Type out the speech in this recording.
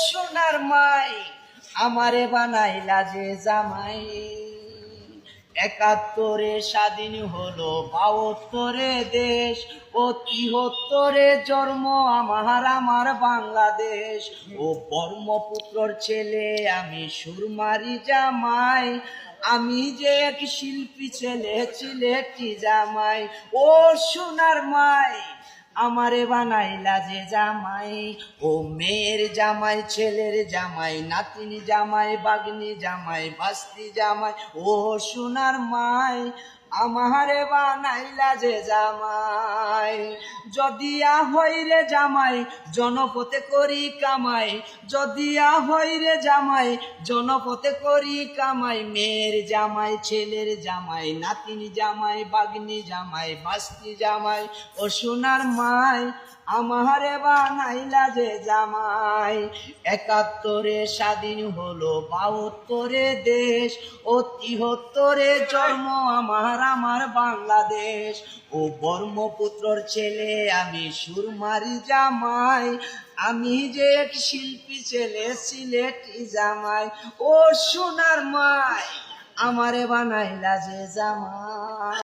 সোনার মাই আমারে বানাইলা যে জামাই। ৭১ স্বাধীন হলো, ৭২ দেশ ও ৭৩ জন্ম আমার বাংলাদেশ। ও ব্রহ্মপুত্রর ছেলে আমি, সুরমারি জামাই, আমি যে এক শিল্পী ছেলে, সিলেটি জামাই। ও সোনার মাই আমারে বানাইলা যে জামাই। ও মেয়ের জামাই, ছেলের জামাই, নাতিনি জামাই, বাগনি জামাই, ভাস্তি জামাই। ও সোনার মাই আমারে বানাইলা যে জামাই। যদিয়া হই রে জামাই জনপথে করি কামাই, যদিয়া হই রে জামাই জনপথে করি কামাই। মেয়ের জামাই, ছেলের জামাই, নাতিনি জামাই, বাগনি জামাই, ভাস্তি জামাই। ও সোনার মাই আমারে বানাইলা যে জামাই। ৭১ স্বাধীন হলো, ৭২ দেশ ও ৭৩ জন্ম আমার বাংলাদেশ। ও ব্রহ্মপুত্রর ছেলে আমি, সুরমারি জামাই, আমি যে এক শিল্পী ছেলে, সিলেটি জামাই। ও সোনার মাই আমারে বানাইলা যে জামাই।